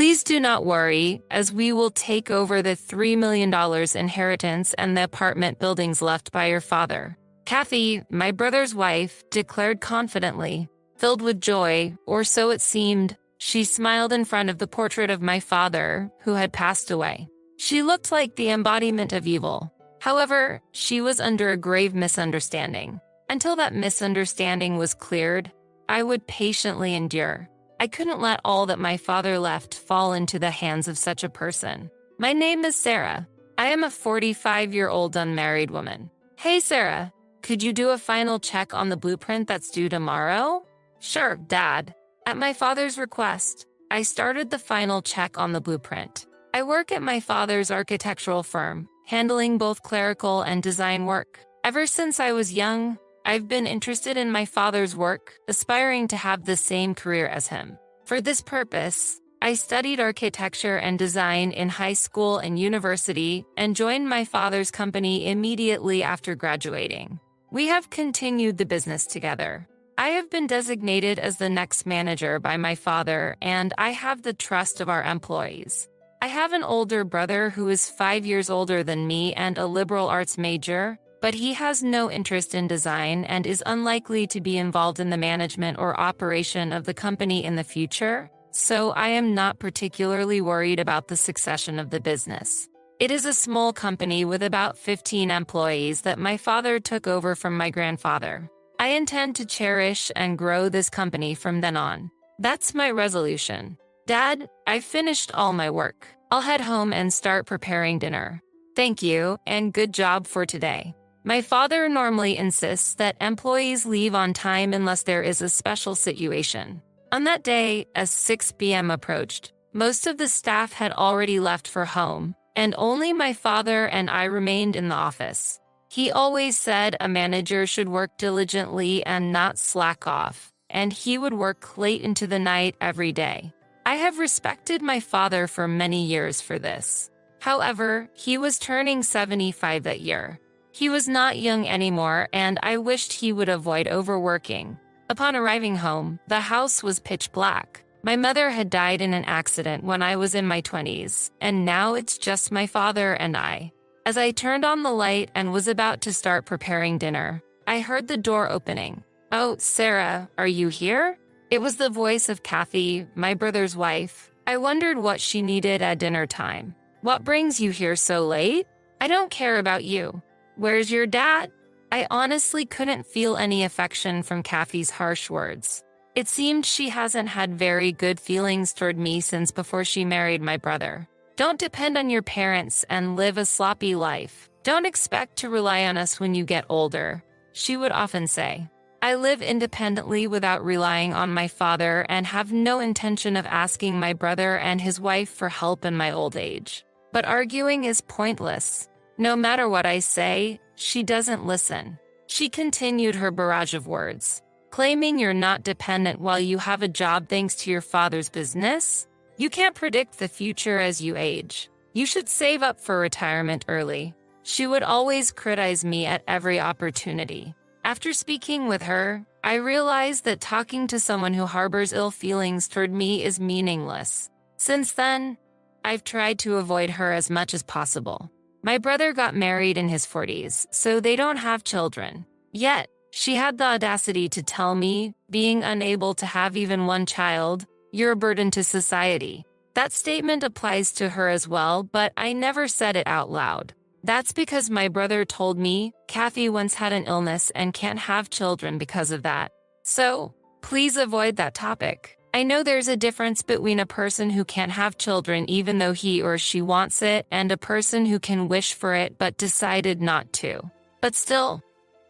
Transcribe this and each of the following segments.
Please do not worry, as we will take over the $3 million inheritance and the apartment buildings left by your father. Kathy, my brother's wife, declared confidently. Filled with joy, or so it seemed, she smiled in front of the portrait of my father, who had passed away. She looked like the embodiment of evil. However, she was under a grave misunderstanding. Until that misunderstanding was cleared, I would patiently endure. I couldn't let all that my father left fall into the hands of such a person. My name is Sarah. I am a 45-year-old unmarried woman. Hey Sarah, could you do a final check on the blueprint that's due tomorrow? Sure, Dad. At my father's request, I started the final check on the blueprint. I work at my father's architectural firm, handling both clerical and design work. Ever since I was young, I've been interested in my father's work, aspiring to have the same career as him. For this purpose, I studied architecture and design in high school and university and joined my father's company immediately after graduating. We have continued the business together. I have been designated as the next manager by my father, and I have the trust of our employees. I have an older brother who is 5 years older than me and a liberal arts major, but he has no interest in design and is unlikely to be involved in the management or operation of the company in the future, so I am not particularly worried about the succession of the business. It is a small company with about 15 employees that my father took over from my grandfather. I intend to cherish and grow this company from then on. That's my resolution. Dad, I've finished all my work. I'll head home and start preparing dinner. Thank you, and good job for today. My father normally insists that employees leave on time unless there is a special situation. On that day, as 6 p.m. approached, most of the staff had already left for home, and only my father and I remained in the office. He always said a manager should work diligently and not slack off, and he would work late into the night every day. I have respected my father for many years for this. However, he was turning 75 that year. He was not young anymore, and I wished he would avoid overworking. Upon arriving home, the house was pitch black. My mother had died in an accident when I was in my 20s, and now it's just my father and I. As I turned on the light and was about to start preparing dinner, I heard the door opening. "Oh, Sarah, are you here?" It was the voice of Kathy, my brother's wife. I wondered what she needed at dinner time. "What brings you here so late?" "I don't care about you." "Where's your dad?" I honestly couldn't feel any affection from Kathy's harsh words. It seemed she hasn't had very good feelings toward me since before she married my brother. "Don't depend on your parents and live a sloppy life. Don't expect to rely on us when you get older," she would often say. I live independently without relying on my father and have no intention of asking my brother and his wife for help in my old age. But arguing is pointless. No matter what I say, she doesn't listen. She continued her barrage of words. "Claiming you're not dependent while you have a job thanks to your father's business? You can't predict the future as you age. You should save up for retirement early." She would always criticize me at every opportunity. After speaking with her, I realized that talking to someone who harbors ill feelings toward me is meaningless. Since then, I've tried to avoid her as much as possible. My brother got married in his 40s, so they don't have children. Yet, she had the audacity to tell me, being unable to have even one child, "You're a burden to society." That statement applies to her as well, but I never said it out loud. That's because my brother told me Kathy once had an illness and can't have children because of that. So, please avoid that topic. I know there's a difference between a person who can't have children even though he or she wants it and a person who can wish for it but decided not to. But still,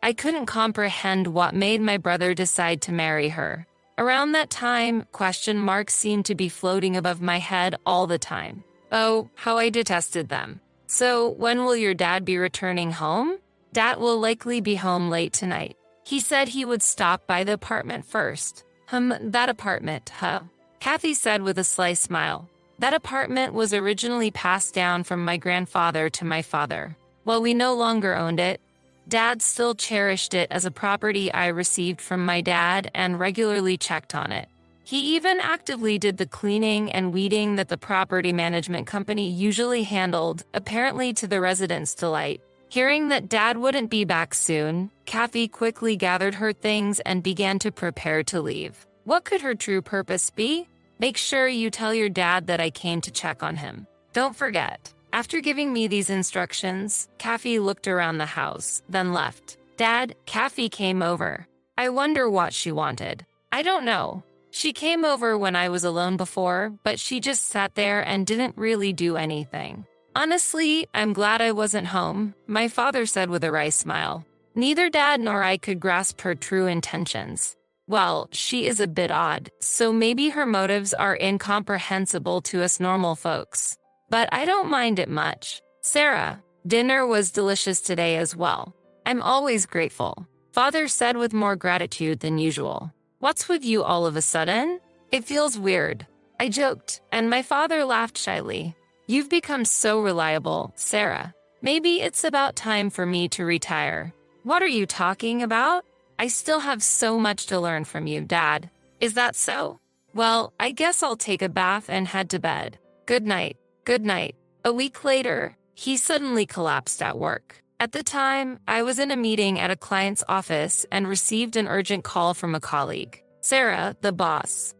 I couldn't comprehend what made my brother decide to marry her. Around that time, question marks seemed to be floating above my head all the time. Oh, how I detested them. "So, when will your dad be returning home?" "Dad will likely be home late tonight. He said he would stop by the apartment first." That apartment, huh?" Kathy said with a sly smile. "That apartment was originally passed down from my grandfather to my father. While we no longer owned it, Dad still cherished it as a property I received from my dad and regularly checked on it. He even actively did the cleaning and weeding that the property management company usually handled, apparently to the residents' delight. Hearing that Dad wouldn't be back soon, Kathy quickly gathered her things and began to prepare to leave. What could her true purpose be? Make sure you tell your dad that I came to check on him. Don't forget. After giving me these instructions, Kathy looked around the house, then left. Dad, Kathy came over. I wonder what she wanted. I don't know. She came over when I was alone before, but she just sat there and didn't really do anything. Honestly, I'm glad I wasn't home, my father said with a wry smile. Neither Dad nor I could grasp her true intentions. Well, she is a bit odd, so maybe her motives are incomprehensible to us normal folks. But I don't mind it much. Sarah, dinner was delicious today as well. I'm always grateful, Father said with more gratitude than usual. What's with you all of a sudden? It feels weird. I joked, and my father laughed shyly. You've become so reliable, Sarah. Maybe it's about time for me to retire. What are you talking about? I still have so much to learn from you, Dad. Is that so? Well, I guess I'll take a bath and head to bed. Good night. Good night. A week later, he suddenly collapsed at work. At the time, I was in a meeting at a client's office and received an urgent call from a colleague. Sarah, the boss.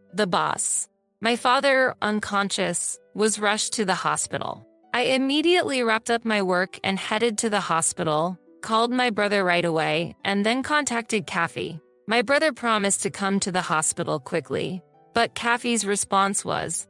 My father, unconscious, was rushed to the hospital. I immediately wrapped up my work and headed to the hospital, called my brother right away, and then contacted Kathy. My brother promised to come to the hospital quickly, but Kathy's response was,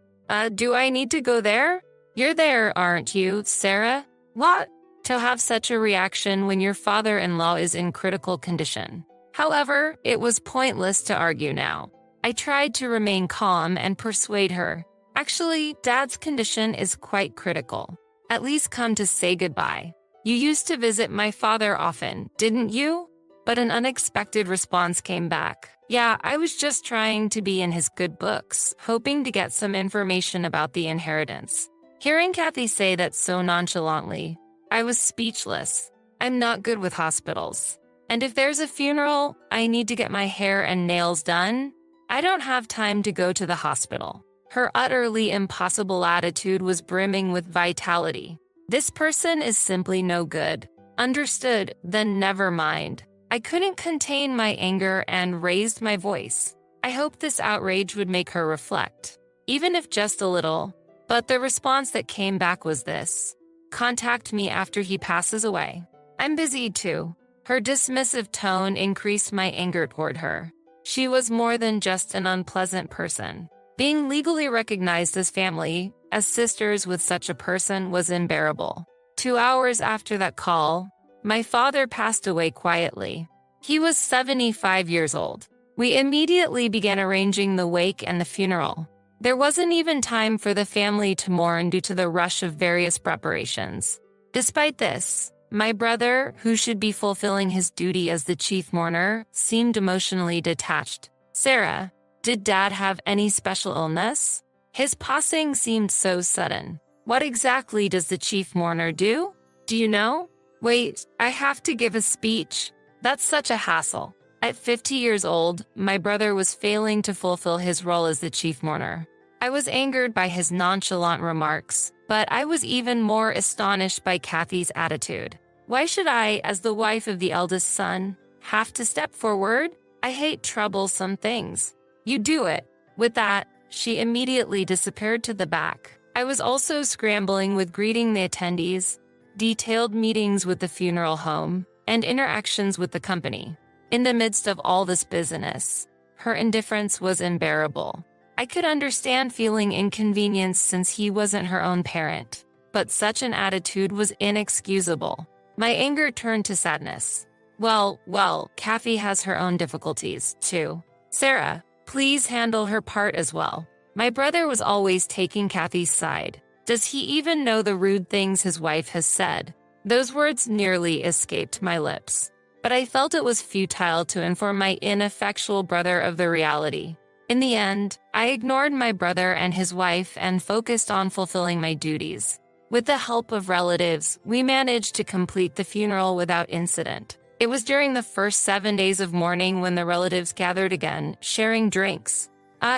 do I need to go there? You're there, aren't you, Sarah? What? To have such a reaction when your father-in-law is in critical condition. However, it was pointless to argue now. I tried to remain calm and persuade her. Actually, Dad's condition is quite critical. At least come to say goodbye. You used to visit my father often, didn't you? But an unexpected response came back. Yeah, I was just trying to be in his good books, hoping to get some information about the inheritance. Hearing Kathy say that so nonchalantly, I was speechless. I'm not good with hospitals. And if there's a funeral, I need to get my hair and nails done. I don't have time to go to the hospital. Her utterly impossible attitude was brimming with vitality. This person is simply no good. Understood, then never mind. I couldn't contain my anger and raised my voice. I hoped this outrage would make her reflect, even if just a little. But the response that came back was this: contact me after he passes away. I'm busy too. Her dismissive tone increased my anger toward her. She was more than just an unpleasant person. Being legally recognized as family, as sisters with such a person, was unbearable. 2 hours after that call, my father passed away quietly. He was 75 years old. We immediately began arranging the wake and the funeral. There wasn't even time for the family to mourn due to the rush of various preparations. Despite this, my brother, who should be fulfilling his duty as the chief mourner, seemed emotionally detached. Sarah, did Dad have any special illness? His passing seemed so sudden. What exactly does the chief mourner do? Do you know? Wait, I have to give a speech. That's such a hassle. At 50 years old, my brother was failing to fulfill his role as the chief mourner. I was angered by his nonchalant remarks, but I was even more astonished by Kathy's attitude. Why should I, as the wife of the eldest son, have to step forward? I hate troublesome things. You do it. With that, she immediately disappeared to the back. I was also scrambling with greeting the attendees, detailed meetings with the funeral home, and interactions with the company. In the midst of all this business, her indifference was unbearable. I could understand feeling inconvenienced since he wasn't her own parent, but such an attitude was inexcusable. My anger turned to sadness. Well, Kathy has her own difficulties, too. Sarah, please handle her part as well. My brother was always taking Kathy's side. Does he even know the rude things his wife has said? Those words nearly escaped my lips, but I felt it was futile to inform my ineffectual brother of the reality. In the end, I ignored my brother and his wife and focused on fulfilling my duties. With the help of relatives, we managed to complete the funeral without incident. It was during the first 7 days of mourning when the relatives gathered again, sharing drinks.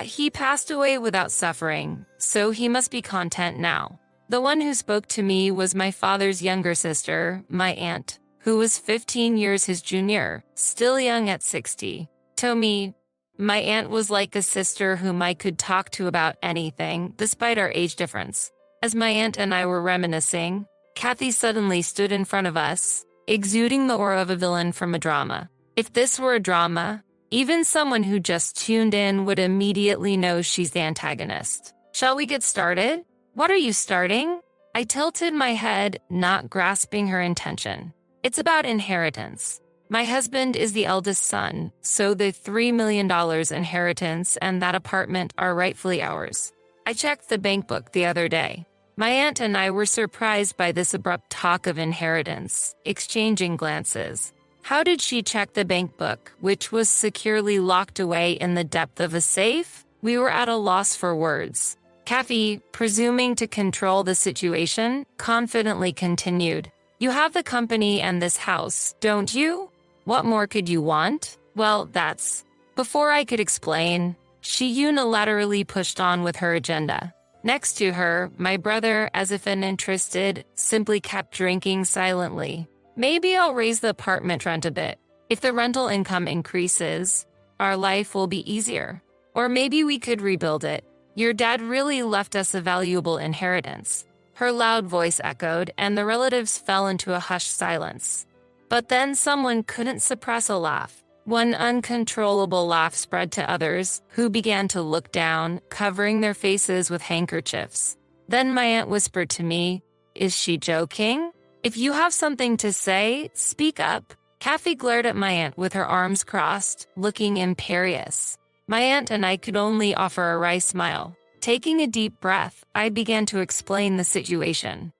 He passed away without suffering, so he must be content now. The one who spoke to me was my father's younger sister, my aunt, who was 15 years his junior, still young at 60. To me, my aunt was like a sister whom I could talk to about anything, despite our age difference. As my aunt and I were reminiscing, Kathy suddenly stood in front of us, exuding the aura of a villain from a drama. If this were a drama, even someone who just tuned in would immediately know she's the antagonist. Shall we get started? What are you starting? I tilted my head, not grasping her intention. It's about inheritance. My husband is the eldest son, so the $3 million inheritance and that apartment are rightfully ours. I checked the bank book the other day. My aunt and I were surprised by this abrupt talk of inheritance, exchanging glances. How did she check the bank book, which was securely locked away in the depth of a safe? We were at a loss for words. Kathy, presuming to control the situation, confidently continued. You have the company and this house, don't you? What more could you want? Well, that's... Before I could explain, she unilaterally pushed on with her agenda. Next to her, my brother, as if uninterested, simply kept drinking silently. Maybe I'll raise the apartment rent a bit. If the rental income increases, our life will be easier. Or maybe we could rebuild it. Your dad really left us a valuable inheritance. Her loud voice echoed, and the relatives fell into a hushed silence. But then someone couldn't suppress a laugh. One uncontrollable laugh spread to others, who began to look down, covering their faces with handkerchiefs. Then my aunt whispered to me, "Is she joking? If you have something to say, speak up." Kathy glared at my aunt with her arms crossed, looking imperious. My aunt and I could only offer a wry smile. Taking a deep breath, I began to explain the situation.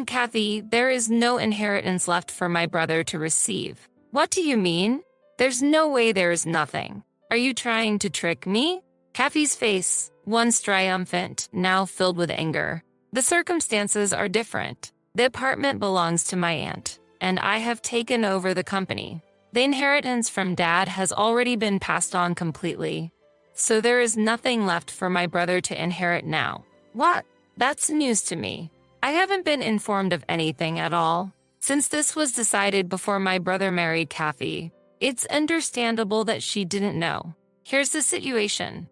Kathy, there is no inheritance left for my brother to receive." "What do you mean?" "There's no way there is nothing. Are you trying to trick me?" Kathy's face, once triumphant, now filled with anger. "The circumstances are different. The apartment belongs to my aunt, and I have taken over the company. The inheritance from Dad has already been passed on completely, so there is nothing left for my brother to inherit now." "What? That's news to me. I haven't been informed of anything at all. Since this was decided before my brother married Kathy, it's understandable that she didn't know. Here's the situation.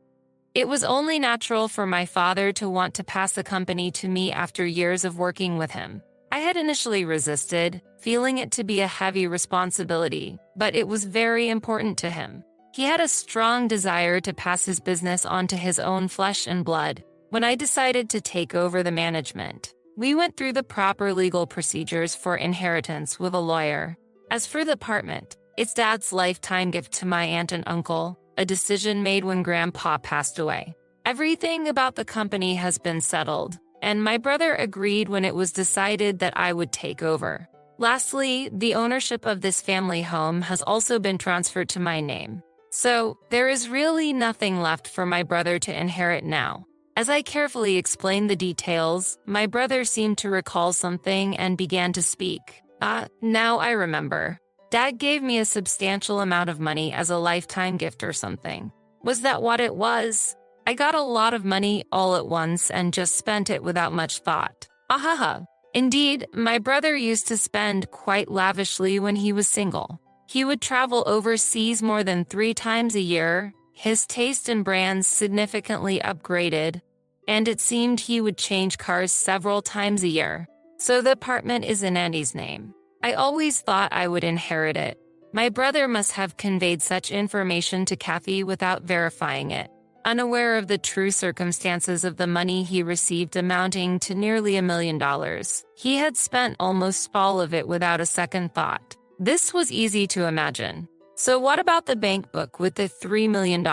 It was only natural for my father to want to pass the company to me after years of working with him. I had initially resisted, feeling it to be a heavy responsibility, but it was very important to him. He had a strong desire to pass his business on to his own flesh and blood. When I decided to take over the management, we went through the proper legal procedures for inheritance with a lawyer. As for the apartment, it's Dad's lifetime gift to my aunt and uncle, a decision made when Grandpa passed away. Everything about the company has been settled, and my brother agreed when it was decided that I would take over. Lastly, the ownership of this family home has also been transferred to my name. So, there is really nothing left for my brother to inherit now. As I carefully explained the details, my brother seemed to recall something and began to speak. Now I remember. Dad gave me a substantial amount of money as a lifetime gift or something. Was that what it was? I got a lot of money all at once and just spent it without much thought. Ahaha. Indeed, my brother used to spend quite lavishly when he was single. He would travel overseas more than 3 times a year, his taste in brands significantly upgraded, and it seemed he would change cars several times a year. So the apartment is in Andy's name. I always thought I would inherit it. My brother must have conveyed such information to Kathy without verifying it. Unaware of the true circumstances of the money he received amounting to nearly $1 million, he had spent almost all of it without a second thought. This was easy to imagine. So what about the bank book with the $3 million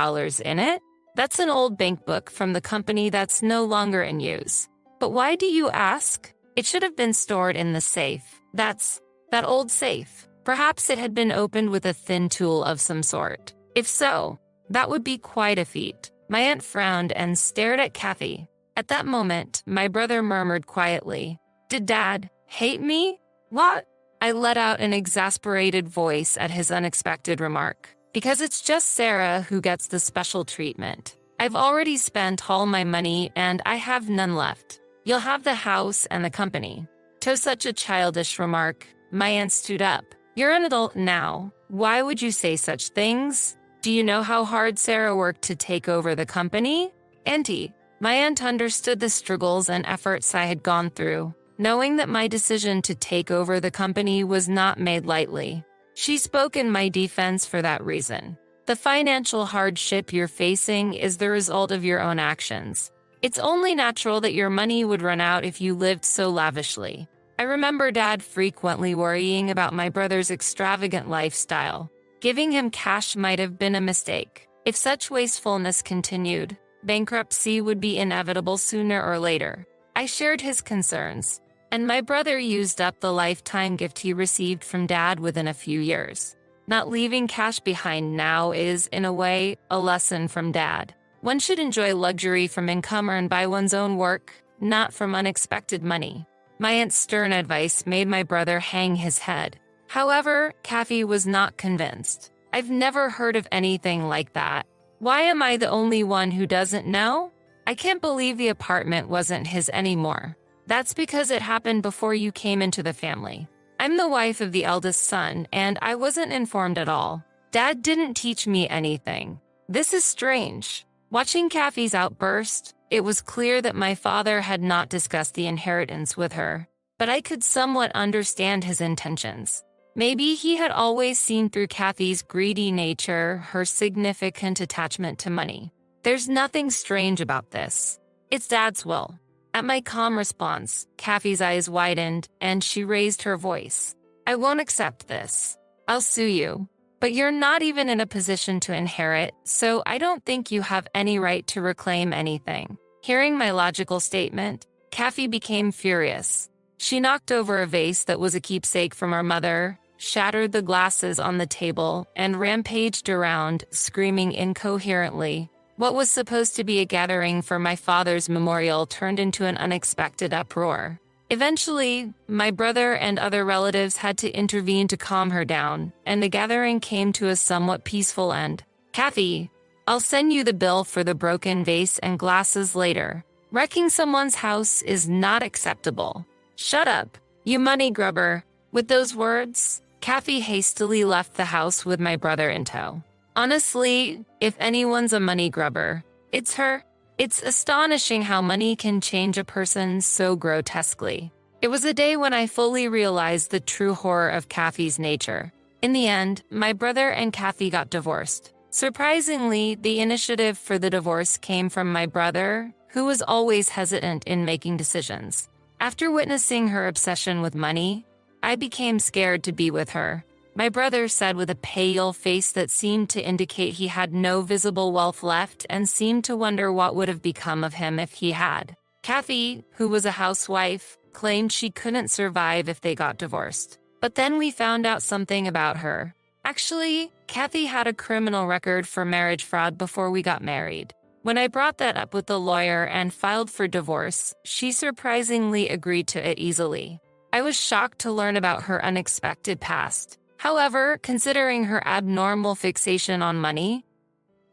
in it? That's an old bank book from the company that's no longer in use. But why do you ask? It should have been stored in the safe. That old safe. Perhaps it had been opened with a thin tool of some sort. If so, that would be quite a feat. My aunt frowned and stared at Kathy. At that moment, my brother murmured quietly, "Did Dad hate me?" "What?" I let out an exasperated voice at his unexpected remark. "Because it's just Sarah who gets the special treatment. I've already spent all my money and I have none left. You'll have the house and the company." To such a childish remark, my aunt stood up. "You're an adult now. Why would you say such things? Do you know how hard Sarah worked to take over the company?" "Auntie." My aunt understood the struggles and efforts I had gone through, knowing that my decision to take over the company was not made lightly. She spoke in my defense for that reason. "The financial hardship you're facing is the result of your own actions. It's only natural that your money would run out if you lived so lavishly." I remember Dad frequently worrying about my brother's extravagant lifestyle. Giving him cash might have been a mistake. If such wastefulness continued, bankruptcy would be inevitable sooner or later. I shared his concerns, and my brother used up the lifetime gift he received from Dad within a few years. Not leaving cash behind now is, in a way, a lesson from Dad. One should enjoy luxury from income earned by one's own work, not from unexpected money. My aunt's stern advice made my brother hang his head. However, Kathy was not convinced. "I've never heard of anything like that. Why am I the only one who doesn't know? I can't believe the apartment wasn't his anymore." "That's because it happened before you came into the family. I'm the wife of the eldest son, and I wasn't informed at all. Dad didn't teach me anything. This is strange." Watching Kathy's outburst, it was clear that my father had not discussed the inheritance with her, but I could somewhat understand his intentions. Maybe he had always seen through Kathy's greedy nature, her significant attachment to money. "There's nothing strange about this. It's Dad's will." At my calm response, Kathy's eyes widened and she raised her voice. "I won't accept this. I'll sue you. But you're not even in a position to inherit, so I don't think you have any right to reclaim anything." Hearing my logical statement, Kathy became furious. She knocked over a vase that was a keepsake from our mother, shattered the glasses on the table, and rampaged around, screaming incoherently. What was supposed to be a gathering for my father's memorial turned into an unexpected uproar. Eventually, my brother and other relatives had to intervene to calm her down, and the gathering came to a somewhat peaceful end. "Kathy, I'll send you the bill for the broken vase and glasses later. Wrecking someone's house is not acceptable." "Shut up, you money grubber." With those words, Kathy hastily left the house with my brother in tow. Honestly, if anyone's a money grubber, it's her. It's astonishing how money can change a person so grotesquely. It was a day when I fully realized the true horror of Kathy's nature. In the end, my brother and Kathy got divorced. Surprisingly, the initiative for the divorce came from my brother, who was always hesitant in making decisions. After witnessing her obsession with money, I became scared to be with her. My brother said with a pale face that seemed to indicate he had no visible wealth left and seemed to wonder what would have become of him if he had. Kathy, who was a housewife, claimed she couldn't survive if they got divorced. But then we found out something about her. Actually, Kathy had a criminal record for marriage fraud before we got married. When I brought that up with the lawyer and filed for divorce, she surprisingly agreed to it easily. I was shocked to learn about her unexpected past. However, considering her abnormal fixation on money,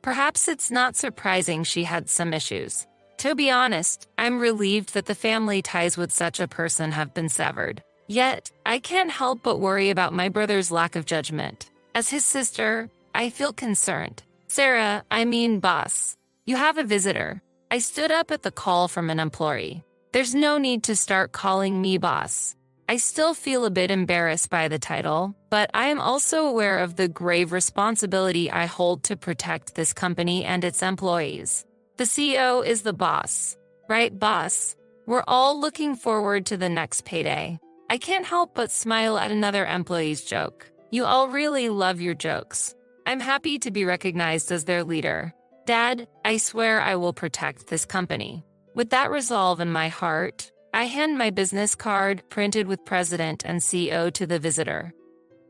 perhaps it's not surprising she had some issues. To be honest, I'm relieved that the family ties with such a person have been severed. Yet, I can't help but worry about my brother's lack of judgment. As his sister, I feel concerned. "Sarah, boss, you have a visitor." I stood up at the call from an employee. "There's no need to start calling me boss." I still feel a bit embarrassed by the title, but I am also aware of the grave responsibility I hold to protect this company and its employees. The CEO is the boss. Right, boss? We're all looking forward to the next payday. I can't help but smile at another employee's joke. You all really love your jokes. I'm happy to be recognized as their leader. Dad, I swear I will protect this company. With that resolve in my heart, I hand my business card, printed with President and CEO, to the visitor.